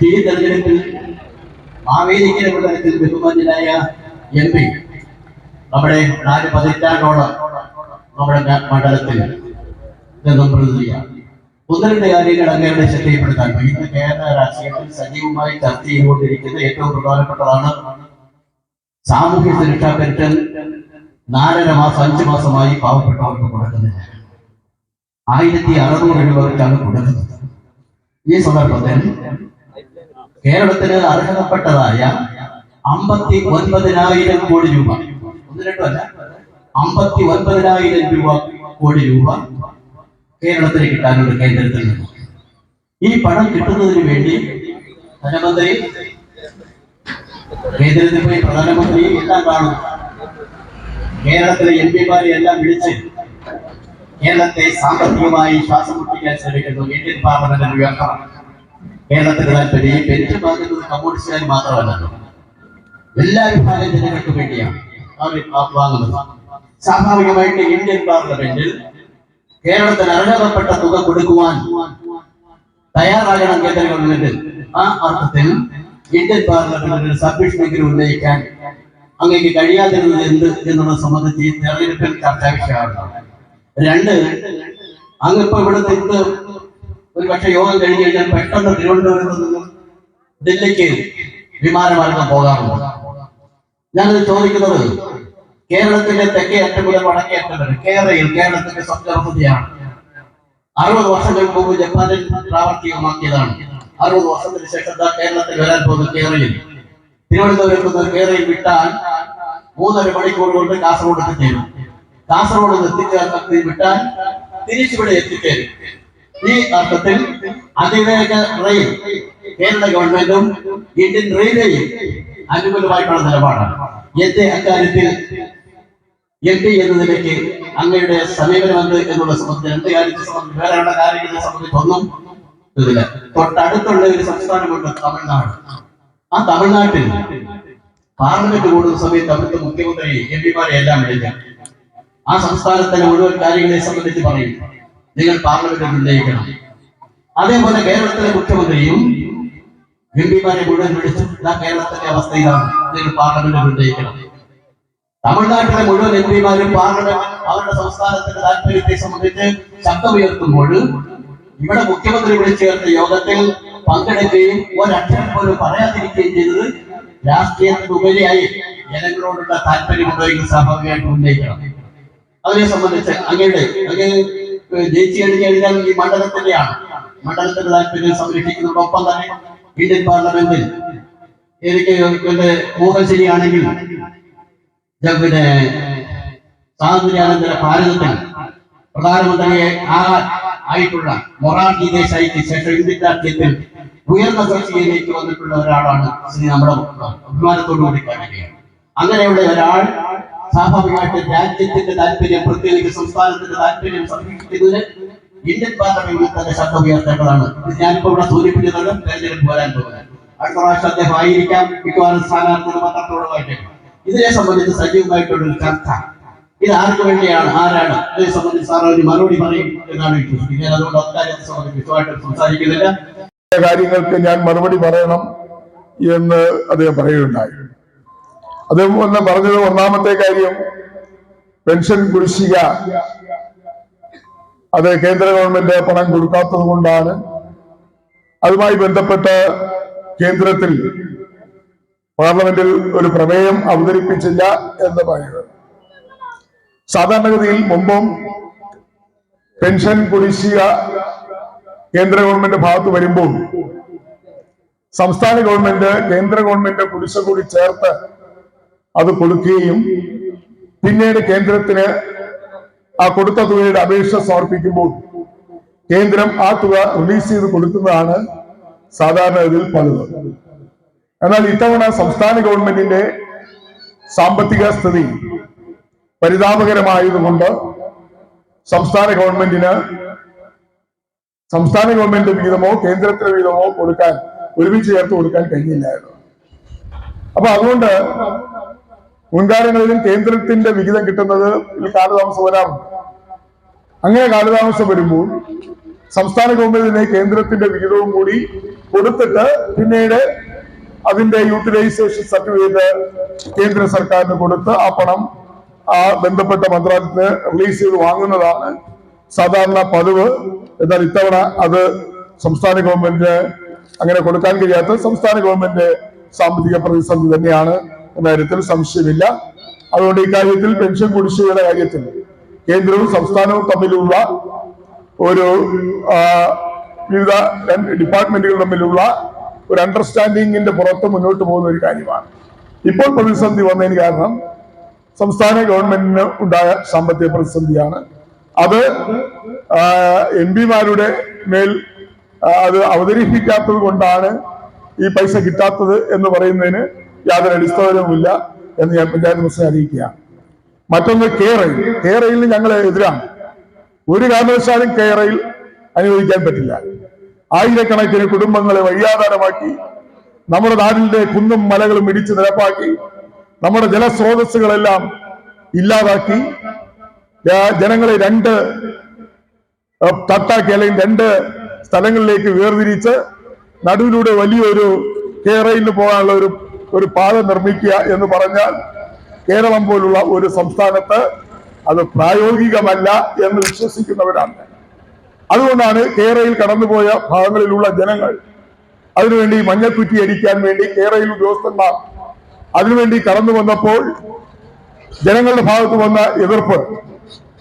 ഈ തെരഞ്ഞെടുപ്പിൽ മാവേലിക്കര മണ്ഡലത്തിൽ ബഹുമാന്യനായ MP നമ്മുടെ 4 പതിറ്റാണ്ടോളം നമ്മുടെ മണ്ഡലത്തിൽ നിന്നും പ്രതിനിധിയാണ്. ഒന്ന് രണ്ട് കാര്യങ്ങൾ അങ്ങയുടെ ശ്രദ്ധയിൽപ്പെടുത്താൻ ഇന്ന് കേരള രാഷ്ട്രീയത്തിൽ സജീവമായി ചർച്ച ചെയ്തുകൊണ്ടിരിക്കുന്ന ഏറ്റവും പ്രധാനപ്പെട്ടതാണ് സാമൂഹ്യ സുരക്ഷാ പെൻഷൻ 4.5 മാസം 5 മാസമായി പാവപ്പെട്ടവർക്ക് കൊടുക്കുന്നില്ല. 1600 രൂപ വെച്ചാണ് കൊടുക്കുന്നത്. ഈ സന്ദർഭത്തിൽ കേരളത്തിന് അർഹതപ്പെട്ടതായ 59,000 കോടി രൂപ, ഒന്ന് രണ്ടുമല്ല 59,000 കോടി രൂപ കേരളത്തിന് കിട്ടാനുണ്ട് കേന്ദ്രത്തിൽ നിന്ന്. ഈ പണം കിട്ടുന്നതിന് വേണ്ടി ധനമന്ത്രി കേന്ദ്രത്തിൽ പോയി പ്രധാനമന്ത്രി എല്ലാം കാണും. കേരളത്തിലെ MP-മാരെ എല്ലാം വിളിച്ച് കേരളത്തെ സാമ്പത്തികമായി ശ്വാസം മുട്ടിക്കാൻ ശ്രമിക്കുന്നു. ഇന്ത്യൻ പാർലമെന്റിൽ ഉയർത്തണം. കേരളത്തിന്റെ താല്പര്യം ഈ പെൻഷൻ വാങ്ങുന്നത് കമ്മ്യൂണിസ്റ്റുകാർ മാത്രമല്ലല്ലോ, എല്ലാ വിഭാഗം ജനങ്ങൾക്ക് വേണ്ടിയാണ് അവർ വാങ്ങുന്നത്. സ്വാഭാവികമായിട്ട് ഇന്ത്യൻ പാർലമെന്റിൽ കേരളത്തിന് അർഹതപ്പെട്ട തുക കൊടുക്കുവാൻ തയ്യാറാകണം കേന്ദ്ര ഗവൺമെന്റ്. ആ അർത്ഥത്തിൽ ഇന്ത്യൻ പാർലമെന്റിൽ സബ്മിഷനെങ്കിലും ഉന്നയിക്കാൻ അങ്ങേക്ക് കഴിയാതിരുന്നത് എന്ത് എന്നുള്ളത് സംബന്ധിച്ച് ഈ തെരഞ്ഞെടുപ്പിൽ ചർച്ചാ വിഷയമാണ്. 2, അങ്ങിപ്പോ ഇവിടുത്തെ ഒരു പക്ഷെ യോഗം കഴിഞ്ഞ് കഴിഞ്ഞാൽ പെട്ടെന്ന് തിരുവനന്തപുരത്ത് നിന്നും ഡൽഹിക്ക് വിമാനമാർഗം പോകാറുണ്ട്. ഞാനത് ചോദിക്കുന്നത്, കേരളത്തിന്റെ തെക്കേ അറ്റം മുതൽ വടക്കേ അറ്റം വരെ കേരളത്തിന്റെ സ്വപ്നപദ്ധതിയാണ്. 60 വർഷങ്ങൾക്ക് മുമ്പ് ജപ്പാനിൽ പ്രാവർത്തികമാക്കിയതാണ്. 60 വർഷത്തിന് ശേഷം കേരളത്തിൽ വരാൻ പോകുന്ന കേരളയിൽ തിരുവനന്തപുരത്ത് നിന്ന് കേരളയിൽ വിട്ടാൽ 3.5 മണിക്കൂർ കൊണ്ട് കാസർഗോഡ് എത്തിച്ചേരും. കാസർഗോഡ് എത്തിച്ചേർത്ത് വിട്ടാൽ തിരിച്ചിവിടെ എത്തിച്ചേരും. ഈ അർത്ഥത്തിൽ അതിവേഗ റെയിൽ കേരള ഗവൺമെന്റും ഇന്ത്യൻ റെയിൽവേയും അനുകൂലമായിട്ടുള്ള നിലപാടാണ്. എന്റെ അക്കാര്യത്തിൽ MP എന്ന നിലയ്ക്ക് അങ്ങയുടെ സമീപനം എന്ത് എന്നുള്ള സംബന്ധിച്ച് 2 കാര്യത്തെ സംബന്ധിച്ച് വേറെയുള്ള കാര്യങ്ങളെ സംബന്ധിച്ച് ഒന്നും ഇതില്ല. തൊട്ടടുത്തുള്ള ഒരു സംസ്ഥാനമുണ്ട് തമിഴ്നാട്. ആ തമിഴ്നാട്ടിൽ പാർലമെന്റ് കൂടുന്ന സമയത്ത് അവിടുത്തെ മുഖ്യമന്ത്രി MP-മാരെ എല്ലാം വിളിക്കാം. ആ സംസ്ഥാനത്തിലെ മുഴുവൻ കാര്യങ്ങളെ സംബന്ധിച്ച് പറയും, നിങ്ങൾ പാർലമെന്റിൽ ഉന്നയിക്കണം. അതേപോലെ കേരളത്തിലെ മുഖ്യമന്ത്രിയും MP-മാരെ മുഴുവൻ വിളിച്ചു, കേരളത്തിന്റെ അവസ്ഥ ഇതാണ്, നിങ്ങൾ പാർലമെന്റിൽ ഉന്നയിക്കണം. തമിഴ്നാട്ടിലെ മുഴുവൻ MP-മാരും പാർലമെന്റ് അവരുടെ സംസ്ഥാനത്തിന്റെ താല്പര്യത്തെ സംബന്ധിച്ച് ശബ്ദമുയർത്തുമ്പോൾ ഇവിടെ മുഖ്യമന്ത്രി വിളിച്ചു ചേർത്ത യോഗത്തിൽ പങ്കെടുക്കുകയും ഒരക്ഷരം പോലും പറയാതിരിക്കുകയും ചെയ്തത് രാഷ്ട്രീയത്തിന് ഉപരിയായി ജനങ്ങളോടുള്ള താല്പര്യമുണ്ടെങ്കിൽ സ്വാഭാവികമായിട്ട് ഉന്നയിക്കണം. അതിനെ സംബന്ധിച്ച് അങ്ങ് ജയിച്ചു കഴിഞ്ഞാൽ ഈ മണ്ഡലത്തിന്റെയാണ്, മണ്ഡലത്തിന്റെ താല്പര്യം സംരക്ഷിക്കുന്നതോടൊപ്പം തന്നെ ഇന്ത്യൻ പാർലമെന്റിൽ എനിക്ക് എന്റെ ഊഹം ശരിയാണെങ്കിൽ പിന്നെ സ്വാതന്ത്ര്യാനന്തര ഭാരതത്തിൽ പ്രധാനമന്ത്രിയെ ആയിട്ടുള്ള മൊറാർജി ദേശായിക്ക് ശേഷം ഇന്ത്യൻ രാഷ്ട്രീയത്തിൽ ഉയർന്ന ചർച്ചയിലേക്ക് വന്നിട്ടുള്ള ഒരാളാണ് ശ്രീ നമ്മുടെ അഭിമാനത്തോടു കൂടി കാണുകയാണ്. അങ്ങനെയുള്ള ഒരാൾ സ്വാഭാവികമായിട്ട് രാജ്യത്തിന്റെ താല്പര്യം, പ്രത്യേകിച്ച് സംസ്ഥാനത്തിന്റെ താല്പര്യം സംരക്ഷിക്കുന്നതിന് ഇന്ത്യൻ പാർലമെന്റിൽ തന്നെ ശബ്ദം ഉയർത്തേണ്ടതാണ്. ഇത് ഞാനിപ്പോ ഇവിടെ സൂചിപ്പിക്കുന്നത് തെരഞ്ഞെടുപ്പ് വരാൻ പോകുന്നത്. അടുത്ത പ്രാവശ്യം അദ്ദേഹം ആയിരിക്കാം മിക്കവാറും സ്ഥാനാർത്ഥികൾ പത്രത്തോടുമായിട്ട്. ഇതിനെ സംബന്ധിച്ച് സജീവമായിട്ടുള്ള ഒരു ചർച്ച, ഇത് ആർക്ക് വേണ്ടിയാണ്, ആരാണ്, ഇതിനെ സംബന്ധിച്ച് സാർ ഒരു മറുപടി പറയും എന്നാണ് വിശ്വസിക്കുന്നത്. ഞാൻ അതുകൊണ്ട് അക്കാര്യത്തെ സംബന്ധിച്ച് വിശദമായിട്ട് സംസാരിക്കുന്നില്ല. കാര്യങ്ങൾക്ക് ഞാൻ മറുപടി പറയണം എന്ന് അദ്ദേഹം പറയുകയുണ്ടായി. അദ്ദേഹം പറഞ്ഞത് ഒന്നാമത്തെ കാര്യം, പെൻഷൻ കുടിശ്ശിക അത് കേന്ദ്ര ഗവൺമെന്റ് പണം കൊടുക്കാത്തത് കൊണ്ടാണ്. അതുമായി ബന്ധപ്പെട്ട് കേന്ദ്രത്തിൽ പാർലമെന്റിൽ ഒരു പ്രമേയം അവതരിപ്പിച്ചില്ല എന്ന് പറയുന്നത്. സാധാരണഗതിയിൽ മുമ്പും പെൻഷൻ കുടിശ്ശിക കേന്ദ്ര ഗവൺമെന്റ് ഭാഗത്ത് വരുമ്പോൾ സംസ്ഥാന ഗവൺമെന്റ് കേന്ദ്ര ഗവൺമെന്റ് കുടിശ്ശിക കൂടി ചേർത്ത് അത് കൊടുക്കുകയും പിന്നീട് കേന്ദ്രത്തിന് ആ കൊടുത്ത തുകയുടെ അപേക്ഷ സമർപ്പിക്കുമ്പോൾ കേന്ദ്രം ആ തുക റിലീസ് ചെയ്ത് കൊടുക്കുന്നതാണ് സാധാരണ ഇതിൽ പതിവ്. എന്നാൽ ഇത്തവണ സംസ്ഥാന ഗവൺമെന്റിന്റെ സാമ്പത്തിക സ്ഥിതി പരിതാപകരമായതുകൊണ്ട് സംസ്ഥാന ഗവൺമെന്റ് വിഹിതമോ കേന്ദ്രത്തിന് വിഹിതമോ കൊടുക്കാൻ ഒരുമിച്ച് ചേർത്ത് കൊടുക്കാൻ കഴിഞ്ഞില്ലായിരുന്നു. അപ്പൊ അതുകൊണ്ട് മുൻകാലങ്ങളിലും കേന്ദ്രത്തിന്റെ വിഹിതം കിട്ടുന്നത് കാലതാമസം വരാറുണ്ട്. അങ്ങനെ കാലതാമസം വരുമ്പോൾ സംസ്ഥാന ഗവൺമെന്റിനെ കേന്ദ്രത്തിന്റെ വിഹിതവും കൂടി കൊടുത്തിട്ട് പിന്നീട് അതിന്റെ യൂട്ടിലൈസേഷൻ സർട്ടിഫിക്കറ്റ് കേന്ദ്ര സർക്കാരിന് കൊടുത്ത് ആ പണം ആ ബന്ധപ്പെട്ട മന്ത്രാലയത്തിന് റിലീസ് ചെയ്ത് വാങ്ങുന്നതാണ് സാധാരണ പതിവ്. എന്നാൽ ഇത്തവണ അത് സംസ്ഥാന ഗവൺമെന്റിന് അങ്ങനെ കൊടുക്കാൻ കഴിയാത്ത സംസ്ഥാന ഗവൺമെന്റ് സാമ്പത്തിക പ്രതിസന്ധി തന്നെയാണ് എന്ന കാര്യത്തിൽ സംശയമില്ല. അതുകൊണ്ട് ഇക്കാര്യത്തിൽ പെൻഷൻ കുടിശ്ശികയുടെ കാര്യത്തിൽ കേന്ദ്രവും സംസ്ഥാനവും തമ്മിലുള്ള ഒരു വിവിധ ഡിപ്പാർട്ട്മെന്റുകൾ തമ്മിലുള്ള ഒരു അണ്ടർസ്റ്റാൻഡിങ്ങിന്റെ പുറത്ത് മുന്നോട്ട് പോകുന്ന ഒരു കാര്യമാണ്. ഇപ്പോൾ പ്രതിസന്ധി വന്നതിന് കാരണം സംസ്ഥാന ഗവൺമെന്റിന് ഉണ്ടായ സാമ്പത്തിക പ്രതിസന്ധിയാണ്. അത് എംപിമാരുടെ മേൽ അത് അവതരിപ്പിക്കാത്തത് കൊണ്ടാണ് ഈ പൈസ കിട്ടാത്തത് എന്ന് പറയുന്നതിന് യാതൊരു അടിസ്ഥാനവുമില്ല എന്ന് ഞാൻ പഞ്ചായത്ത് പ്രസിഡന്റ് അറിയിക്കുകയാണ്. മറ്റൊന്ന് കെ-റെയിലിന് ഞങ്ങൾ എതിരാണ്. ഒരു കാരണവശാലും കെ-റെയിൽ അനുവദിക്കാൻ പറ്റില്ല. ആയിരക്കണക്കിന് കുടുംബങ്ങളെ വഴിയാധാരമാക്കി നമ്മുടെ നാടിന്റെ കുന്നും മലകളും ഇടിച്ചു നിരപ്പാക്കി നമ്മുടെ ജലസ്രോതസ്സുകളെല്ലാം ഇല്ലാതാക്കി ജനങ്ങളെ രണ്ട് തട്ടാക്കി അല്ലെങ്കിൽ രണ്ട് സ്ഥലങ്ങളിലേക്ക് വേർതിരിച്ച് നടുവിലൂടെ വലിയൊരു കെ-റെയിലിന് പോകാനുള്ള ഒരു പാത നിർമ്മിക്കുക എന്ന് പറഞ്ഞാൽ കേരളം പോലുള്ള ഒരു സംസ്ഥാനത്ത് അത് പ്രായോഗികമല്ല എന്ന് വിശ്വസിക്കുന്നവരാണ്. അതുകൊണ്ടാണ് കെ-റെയിൽ കടന്നുപോയ ഭാഗങ്ങളിലുള്ള ജനങ്ങൾ അതിനുവേണ്ടി മഞ്ഞക്കുറ്റി അടിക്കാൻ വേണ്ടി കെ-റെയിൽ ഉദ്യോഗസ്ഥന്മാർ അതിനുവേണ്ടി കടന്നു വന്നപ്പോൾ ജനങ്ങളുടെ ഭാഗത്ത് വന്ന എതിർപ്പ്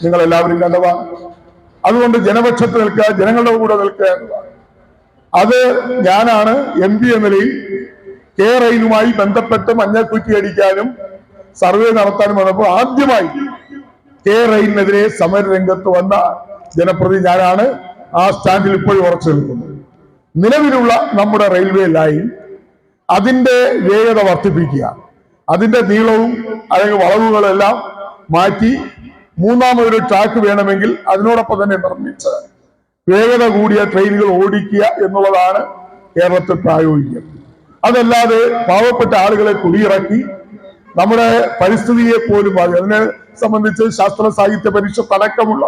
നിങ്ങൾ എല്ലാവരും കണ്ടതാണ്. അതുകൊണ്ട് ജനപക്ഷത്ത് നിൽക്കുക, ജനങ്ങളുടെ കൂടെ നിൽക്കുക എന്നതാണ്. അത് ഞാനാണ് MP എന്ന നിലയിൽ കെ-റെയിലുമായി ബന്ധപ്പെട്ട് മഞ്ഞക്കുറ്റി അടിക്കാനും സർവേ നടത്താനും വന്നപ്പോൾ ആദ്യമായി കെ-റെയിലിനെതിരെ സമരരംഗത്ത് വന്ന ജനപ്രതിനിധി ഞാനാണ്. ആ സ്റ്റാൻഡിൽ ഇപ്പോഴും ഉറച്ചു നിൽക്കുന്നു. നിലവിലുള്ള നമ്മുടെ റെയിൽവേ ലൈൻ അതിന്റെ വേഗത വർദ്ധിപ്പിക്കുക, അതിന്റെ നീളവും അല്ലെങ്കിൽ വളവുകളെല്ലാം മാറ്റി മൂന്നാമതൊരു ട്രാക്ക് വേണമെങ്കിൽ അതിനോടൊപ്പം തന്നെ നിർമ്മിച്ച് വേഗത കൂടിയ ട്രെയിനുകൾ ഓടിക്കുക എന്നുള്ളതാണ് കേരളത്തിൽ പ്രായോഗികം. അതല്ലാതെ പാവപ്പെട്ട ആളുകളെ കുടിയിറക്കി നമ്മുടെ പരിസ്ഥിതിയെ പോലും അതിനെ സംബന്ധിച്ച് ശാസ്ത്ര സാഹിത്യ പരിഷത്ത് അടക്കമുള്ള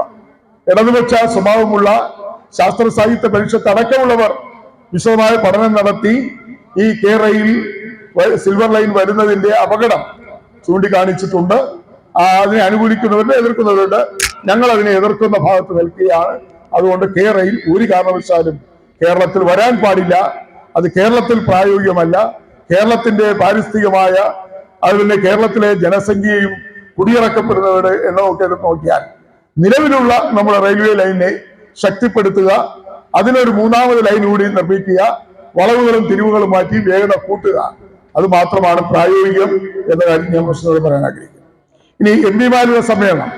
ഇടതുപക്ഷ സ്വഭാവമുള്ള ശാസ്ത്ര സാഹിത്യ പരിഷത്ത് അടക്കമുള്ളവർ വിശദമായ പഠനം നടത്തി ഈ കെ-റെയിൽ സിൽവർ ലൈൻ വരുന്നതിന്റെ അപകടം ചൂണ്ടിക്കാണിച്ചിട്ടുണ്ട്. അതിനെ അനുകൂലിക്കുന്നവരുണ്ട്, എതിർക്കുന്നവരുണ്ട്. ഞങ്ങൾ അതിനെ എതിർക്കുന്ന ഭാഗത്ത് നിൽക്കുകയാണ്. അതുകൊണ്ട് കെ-റെയിൽ ഒരു കാരണവശാലും കേരളത്തിൽ വരാൻ പാടില്ല. അത് കേരളത്തിൽ പ്രായോഗികമല്ല. കേരളത്തിന്റെ പാരിസ്ഥിതികമായ അതുപോലെ കേരളത്തിലെ ജനസംഖ്യയും കുടിയിറക്കപ്പെടുന്നവരുടെ എണ്ണമൊക്കെ നോക്കിയാൽ നിലവിലുള്ള നമ്മുടെ റെയിൽവേ ലൈനിനെ ശക്തിപ്പെടുത്തുക, അതിനൊരു മൂന്നാമത് ലൈൻ കൂടി നിർമ്മിക്കുക, വളവുകളും തിരിവുകളും മാറ്റി വേഗത കൂട്ടുക, അത് മാത്രമാണ് പ്രായോഗികം എന്ന കാര്യം ഞാൻ പ്രശ്നത്തോട് പറയാൻ ആഗ്രഹിക്കുന്നത്. ഇനി MP മാരുടെ സമ്മേളനം